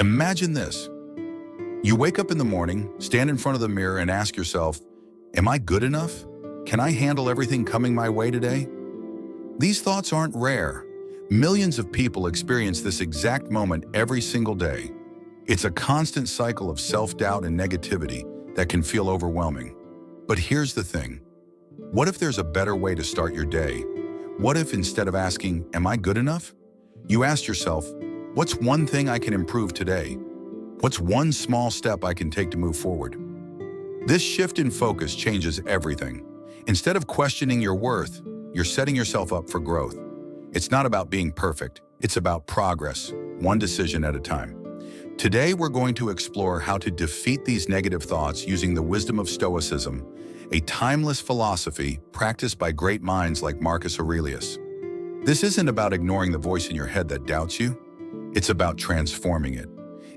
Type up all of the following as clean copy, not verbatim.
Imagine this. You wake up in the morning, stand in front of the mirror and ask yourself, am I good enough? Can I handle everything coming my way today? These thoughts aren't rare. Millions of people experience this exact moment every single day. It's a constant cycle of self-doubt and negativity that can feel overwhelming. But here's the thing. What if there's a better way to start your day? What if instead of asking, am I good enough? You ask yourself, what's one thing I can improve today? What's one small step I can take to move forward? This shift in focus changes everything. Instead of questioning your worth, you're setting yourself up for growth. It's not about being perfect. It's about progress, one decision at a time. Today, we're going to explore how to defeat these negative thoughts using the wisdom of Stoicism, a timeless philosophy practiced by great minds like Marcus Aurelius. This isn't about ignoring the voice in your head that doubts you. It's about transforming it.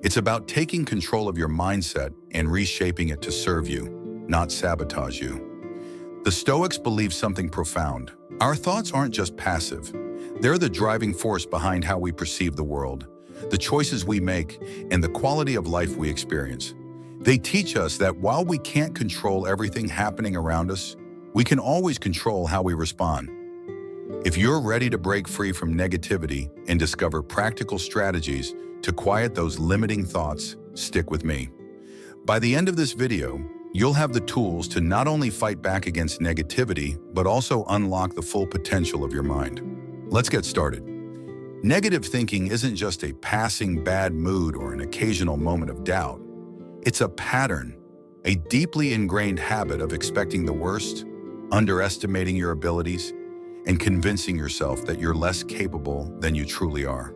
It's about taking control of your mindset and reshaping it to serve you, not sabotage you. The Stoics believe something profound. Our thoughts aren't just passive. They're the driving force behind how we perceive the world, the choices we make, and the quality of life we experience. They teach us that while we can't control everything happening around us, we can always control how we respond. If you're ready to break free from negativity and discover practical strategies to quiet those limiting thoughts, stick with me. By the end of this video, you'll have the tools to not only fight back against negativity, but also unlock the full potential of your mind. Let's get started. Negative thinking isn't just a passing bad mood or an occasional moment of doubt. It's a pattern, a deeply ingrained habit of expecting the worst, underestimating your abilities, and convincing yourself that you're less capable than you truly are.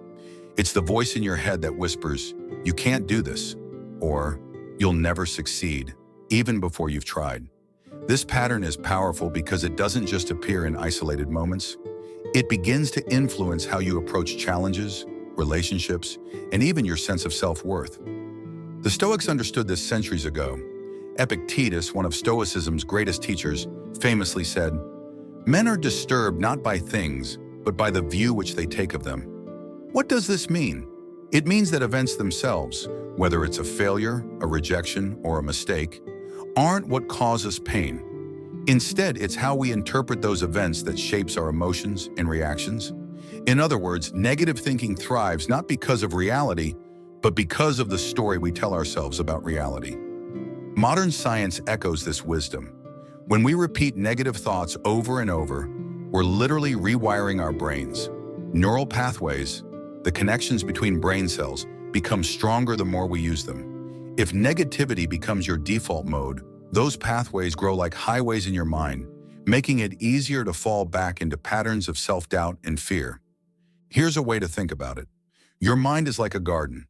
It's the voice in your head that whispers, you can't do this, or you'll never succeed, even before you've tried. This pattern is powerful because it doesn't just appear in isolated moments. It begins to influence how you approach challenges, relationships, and even your sense of self-worth. The Stoics understood this centuries ago. Epictetus, one of Stoicism's greatest teachers, famously said, "Men are disturbed not by things, but by the view which they take of them." What does this mean? It means that events themselves, whether it's a failure, a rejection, or a mistake, aren't what causes pain. Instead, it's how we interpret those events that shapes our emotions and reactions. In other words, negative thinking thrives not because of reality, but because of the story we tell ourselves about reality. Modern science echoes this wisdom. When we repeat negative thoughts over and over, we're literally rewiring our brains. Neural pathways, the connections between brain cells, become stronger the more we use them. If negativity becomes your default mode, those pathways grow like highways in your mind, making it easier to fall back into patterns of self-doubt and fear. Here's a way to think about it. Your mind is like a garden.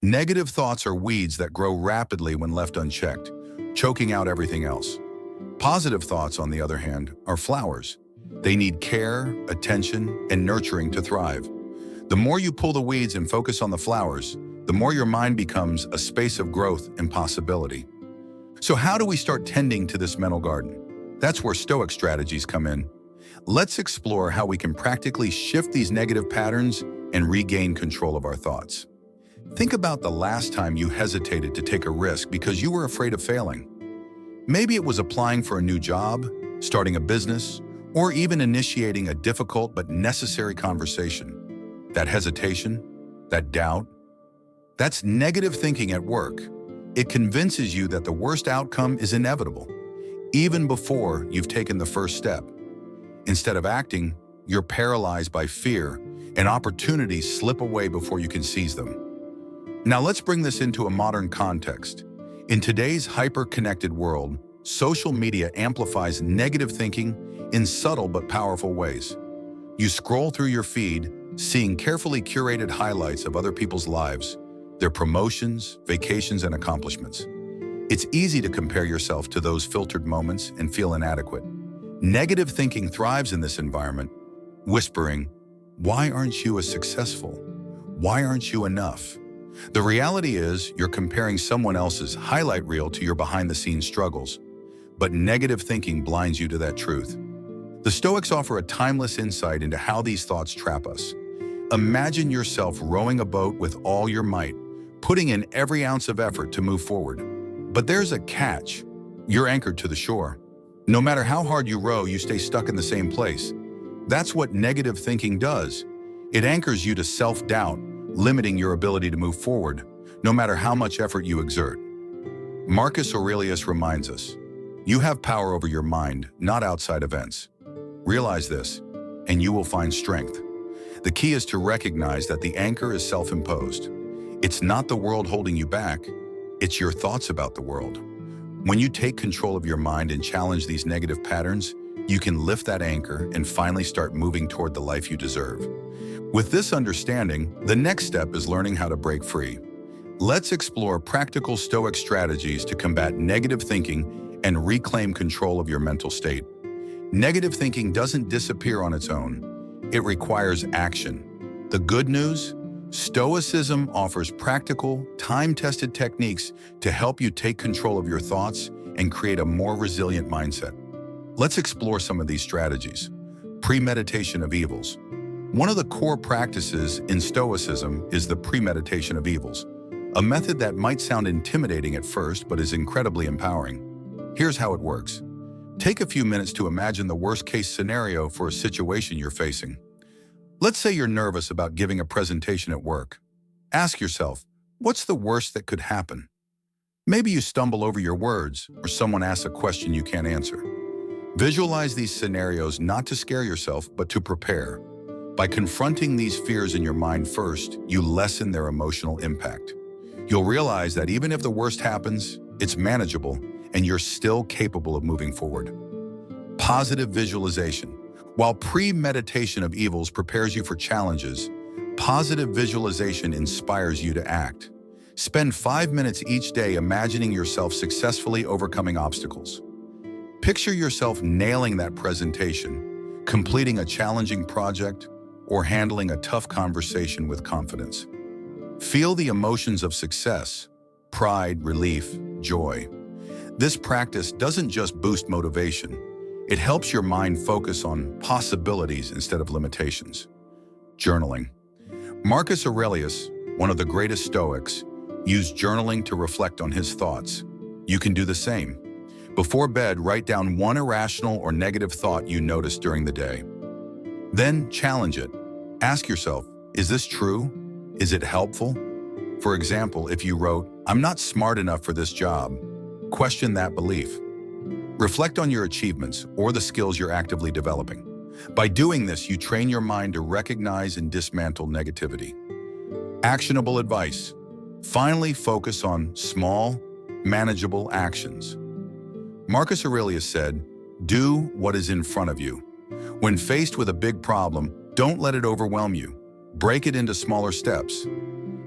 Negative thoughts are weeds that grow rapidly when left unchecked, choking out everything else. Positive thoughts, on the other hand, are flowers. They need care, attention, and nurturing to thrive. The more you pull the weeds and focus on the flowers, the more your mind becomes a space of growth and possibility. So how do we start tending to this mental garden? That's where Stoic strategies come in. Let's explore how we can practically shift these negative patterns and regain control of our thoughts. Think about the last time you hesitated to take a risk because you were afraid of failing. Maybe it was applying for a new job, starting a business, or even initiating a difficult but necessary conversation. That hesitation, that doubt, that's negative thinking at work. It convinces you that the worst outcome is inevitable, even before you've taken the first step. Instead of acting, you're paralyzed by fear, and opportunities slip away before you can seize them. Now let's bring this into a modern context. In today's hyper-connected world, social media amplifies negative thinking in subtle but powerful ways. You scroll through your feed, seeing carefully curated highlights of other people's lives, their promotions, vacations, and accomplishments. It's easy to compare yourself to those filtered moments and feel inadequate. Negative thinking thrives in this environment, whispering, "Why aren't you as successful? Why aren't you enough?" The reality is, you're comparing someone else's highlight reel to your behind-the-scenes struggles, but negative thinking blinds you to that truth. The Stoics offer a timeless insight into how these thoughts trap us. Imagine yourself rowing a boat with all your might, putting in every ounce of effort to move forward. But there's a catch. You're anchored to the shore. No matter how hard you row, you stay stuck in the same place. That's what negative thinking does. It anchors you to self-doubt, limiting your ability to move forward, no matter how much effort you exert. Marcus Aurelius reminds us, you have power over your mind, not outside events. Realize this, and you will find strength. The key is to recognize that the anchor is self-imposed. It's not the world holding you back, it's your thoughts about the world. When you take control of your mind and challenge these negative patterns, you can lift that anchor and finally start moving toward the life you deserve. With this understanding, the next step is learning how to break free. Let's explore practical Stoic strategies to combat negative thinking and reclaim control of your mental state. Negative thinking doesn't disappear on its own. It requires action. The good news? Stoicism offers practical, time-tested techniques to help you take control of your thoughts and create a more resilient mindset. Let's explore some of these strategies. Premeditation of Evils. One of the core practices in Stoicism is the premeditation of evils, a method that might sound intimidating at first but is incredibly empowering. Here's how it works. Take a few minutes to imagine the worst-case scenario for a situation you're facing. Let's say you're nervous about giving a presentation at work. Ask yourself, what's the worst that could happen? Maybe you stumble over your words or someone asks a question you can't answer. Visualize these scenarios not to scare yourself, but to prepare. By confronting these fears in your mind first, you lessen their emotional impact. You'll realize that even if the worst happens, it's manageable and you're still capable of moving forward. Positive visualization. While premeditation of evils prepares you for challenges, positive visualization inspires you to act. Spend 5 minutes each day imagining yourself successfully overcoming obstacles. Picture yourself nailing that presentation, completing a challenging project, or handling a tough conversation with confidence. Feel the emotions of success, pride, relief, joy. This practice doesn't just boost motivation, it helps your mind focus on possibilities instead of limitations. Journaling. Marcus Aurelius, one of the greatest Stoics, used journaling to reflect on his thoughts. You can do the same. Before bed, write down one irrational or negative thought you noticed during the day. Then challenge it. Ask yourself, is this true? Is it helpful? For example, if you wrote, "I'm not smart enough for this job," question that belief. Reflect on your achievements or the skills you're actively developing. By doing this, you train your mind to recognize and dismantle negativity. Actionable advice. Finally, focus on small, manageable actions. Marcus Aurelius said, "Do what is in front of you." When faced with a big problem, don't let it overwhelm you. Break it into smaller steps.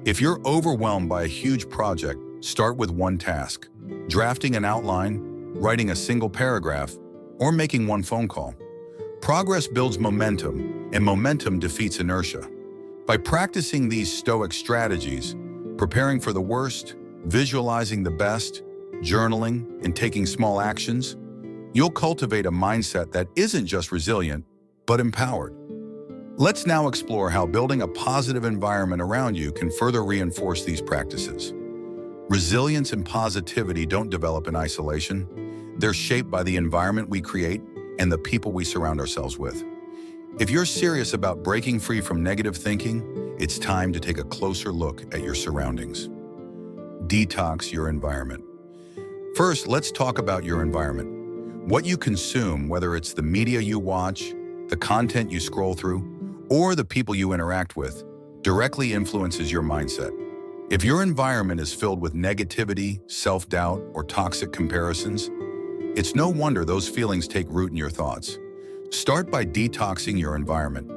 If you're overwhelmed by a huge project, start with one task. Drafting an outline, writing a single paragraph, or making one phone call. Progress builds momentum, and momentum defeats inertia. By practicing these Stoic strategies, preparing for the worst, visualizing the best, journaling, and taking small actions, you'll cultivate a mindset that isn't just resilient, but empowered. Let's now explore how building a positive environment around you can further reinforce these practices. Resilience and positivity don't develop in isolation. They're shaped by the environment we create and the people we surround ourselves with. If you're serious about breaking free from negative thinking, it's time to take a closer look at your surroundings. Detox your environment. First, let's talk about your environment. What you consume, whether it's the media you watch, the content you scroll through, or the people you interact with, directly influences your mindset. If your environment is filled with negativity, self-doubt, or toxic comparisons, it's no wonder those feelings take root in your thoughts. Start by detoxing your environment.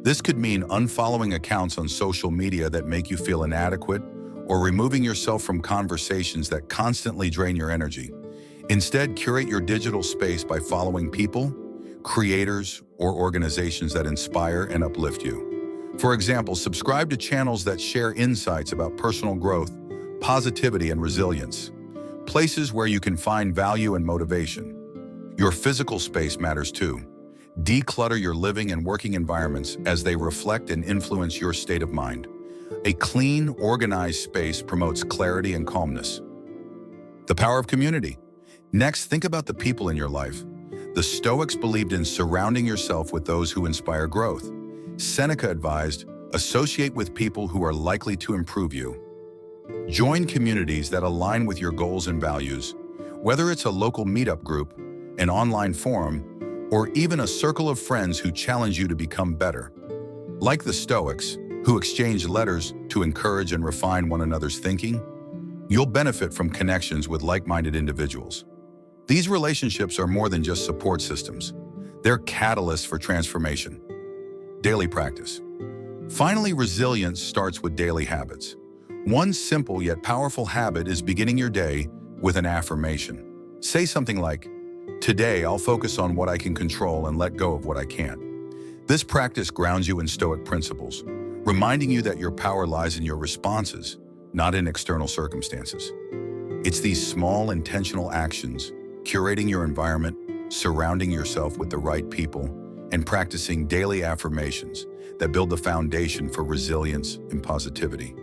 This could mean unfollowing accounts on social media that make you feel inadequate, or removing yourself from conversations that constantly drain your energy. Instead, curate your digital space by following people, creators, or organizations that inspire and uplift you. For example, subscribe to channels that share insights about personal growth, positivity, and resilience. Places where you can find value and motivation. Your physical space matters too. Declutter your living and working environments as they reflect and influence your state of mind. A clean, organized space promotes clarity and calmness. The power of community. Next, think about the people in your life. The Stoics believed in surrounding yourself with those who inspire growth. Seneca advised, associate with people who are likely to improve you. Join communities that align with your goals and values, whether it's a local meetup group, an online forum, or even a circle of friends who challenge you to become better. Like the Stoics, who exchange letters to encourage and refine one another's thinking, you'll benefit from connections with like-minded individuals. These relationships are more than just support systems. They're catalysts for transformation. Daily practice. Finally, resilience starts with daily habits. One simple yet powerful habit is beginning your day with an affirmation. Say something like, "Today I'll focus on what I can control and let go of what I can't." This practice grounds you in Stoic principles, reminding you that your power lies in your responses, not in external circumstances. It's these small, intentional actions, curating your environment, surrounding yourself with the right people, and practicing daily affirmations that build the foundation for resilience and positivity.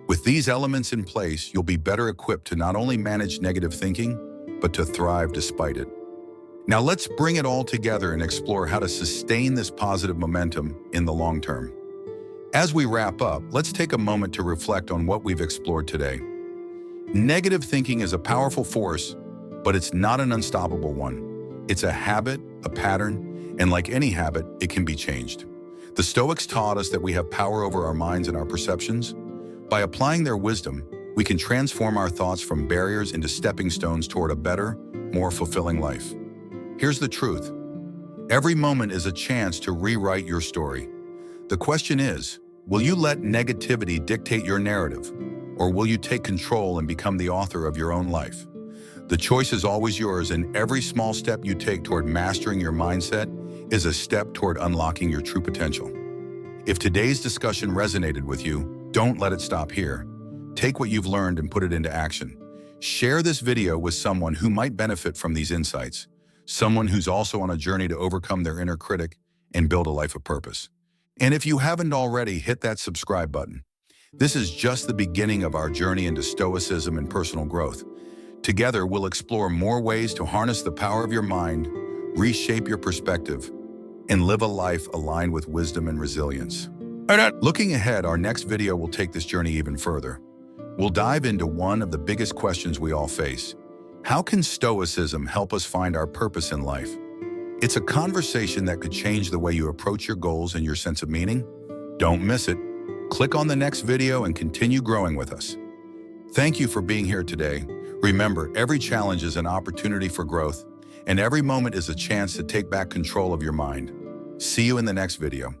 With these elements in place, you'll be better equipped to not only manage negative thinking, but to thrive despite it. Now let's bring it all together and explore how to sustain this positive momentum in the long term. As we wrap up, let's take a moment to reflect on what we've explored today. Negative thinking is a powerful force, but it's not an unstoppable one. It's a habit, a pattern, and like any habit, it can be changed. The Stoics taught us that we have power over our minds and our perceptions. By applying their wisdom, we can transform our thoughts from barriers into stepping stones toward a better, more fulfilling life. Here's the truth. Every moment is a chance to rewrite your story. The question is, will you let negativity dictate your narrative, or will you take control and become the author of your own life? The choice is always yours, and every small step you take toward mastering your mindset is a step toward unlocking your true potential. If today's discussion resonated with you, don't let it stop here. Take what you've learned and put it into action. Share this video with someone who might benefit from these insights, someone who's also on a journey to overcome their inner critic and build a life of purpose. And if you haven't already, hit that subscribe button. This is just the beginning of our journey into Stoicism and personal growth. Together, we'll explore more ways to harness the power of your mind, reshape your perspective, and live a life aligned with wisdom and resilience. Looking ahead, our next video will take this journey even further. We'll dive into one of the biggest questions we all face. How can Stoicism help us find our purpose in life? It's a conversation that could change the way you approach your goals and your sense of meaning. Don't miss it. Click on the next video and continue growing with us. Thank you for being here today. Remember, every challenge is an opportunity for growth, and every moment is a chance to take back control of your mind. See you in the next video.